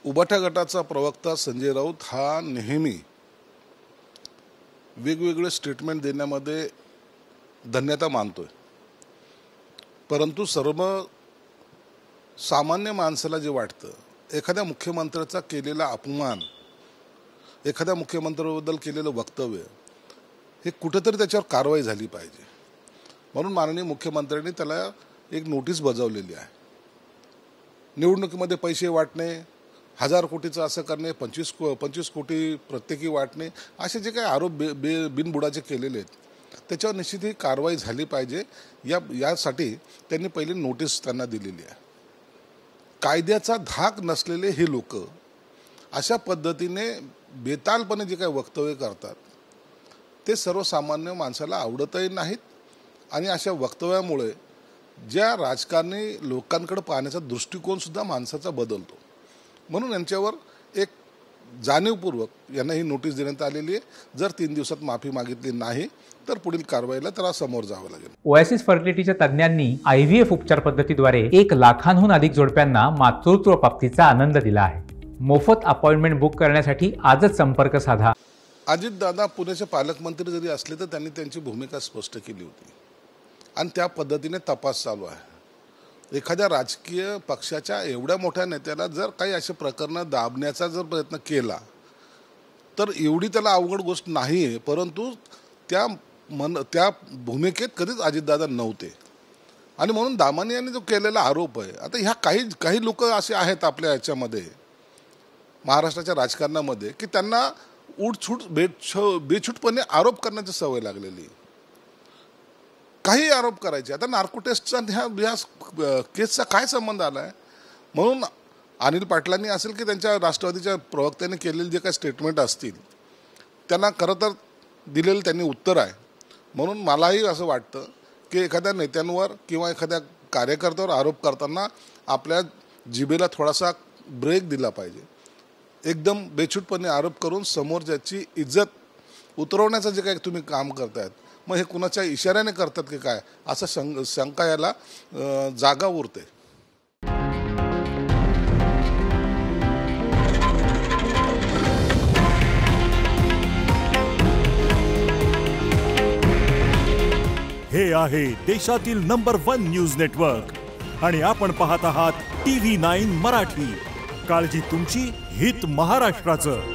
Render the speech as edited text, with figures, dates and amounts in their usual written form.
उबाटा गटाचा प्रवक्ता संजय राऊत हा नेहमी वेगवेगळे स्टेटमेंट देण्यामध्ये धन्यता मानतोय, परंतु सामान्य माणसाला जे वाटतं, एखाद्या मुख्यमंत्र्याचा केलेला अपमान, एखाद्या मुख्यमंत्र्याबद्दल केलेलं वक्तव्य हे कुठेतरी त्याच्यावर कारवाई झाली पाहिजे, म्हणून माननीय मुख्यमंत्र्यांनी त्याला एक नोटीस बजावलेली आहे। निवडणुकीमध्ये पैसे वाटणे, 1000 कोटीचं असं करणे, 25 कोटी प्रत्येकी वाटणे, असे जे काही आरोप बिनबुडाचे केलेले आहेत त्याच्यावर निश्चित ही कारवाई झाली पाहिजे। यासाठी त्यांनी पहिली नोटीस त्यांना दिलेली आहे। कायद्याचा धाक नसलेले हे लोक अशा पद्धतीने बेतालपणे जे काही वक्तव्य करतात ते सर्वसामान्य माणसाला आवडतही नाहीत आणि अशा वक्तव्यामुळे ज्या राजकारणी लोकांकडे पाहण्याचा दृष्टिकोन सुद्धा माणसाचा बदलतो, म्हणून यांच्यावर एक जाणीवपूर्वक यांना ही नोटीस देण्यात आलेली आहे। जर 3 दिवसात माफी मागितली नाही तर पुढील कारवाईला त्याला समोर जावं लागेल। ओएसिस फर्टिलिटीच्या तज्ञांनी IVF उपचार पद्धतीद्वारे 1 लाखांहून अधिक जोडप्यांना मातृत्व प्राप्तीचा आनंद दिला आहे। मोफत अपॉइंटमेंट बुक करण्यासाठी आजच संपर्क साधा। अजितदादा पुण्याचे पालकमंत्री जरी असले तर त्यांनी त्यांची भूमिका स्पष्ट केली होती आणि त्या पद्धतीने तपास चालू आहे। एखाद्या राजकीय पक्षाच्या एवढ्या मोठ्या नेत्याला जर काही असे प्रकरण दाबण्याचा जर प्रयत्न केला तर एवढी त्याला अवघड गोष्ट नाही आहे, परंतु त्या भूमिकेत कधीच अजितदादा नव्हते आणि म्हणून दामानी यांनी जो केलेला आरोप आहे, आता ह्या काही लोक असे आहेत आपल्या याच्यामध्ये महाराष्ट्राच्या राजकारणामध्ये की त्यांना उठछूट बेछूटपणे आरोप करण्याची सवय लागलेली, काही आरोप करायचे। आता नार्को टेस्टचा ह्या केसचा काय संबंध आला आहे? म्हणून अनिल पाटलांनी असेल की त्यांच्या राष्ट्रवादीच्या प्रवक्त्यांनी केलेले जे काही स्टेटमेंट असतील त्यांना खरं तर दिलेलं त्यांनी उत्तर आहे। म्हणून मलाही असं वाटतं की एखाद्या नेत्यांवर किंवा एखाद्या कार्यकर्त्यावर आरोप करताना आपल्या जिभेला थोडासा ब्रेक दिला पाहिजे। एकदम बेछूटपणे आरोप करून समोरच्याची इज्जत उतरवण्याचं जे काही तुम्ही काम करतायत, मग हे कुणाच्या इशाऱ्याने करतात की काय असं शंका याला जागा उरते। हे आहे देशातील नंबर 1 न्यूज नेटवर्क आणि आपण पाहत आहात TV9 मराठी। काळजी तुमची, हित महाराष्ट्राचं।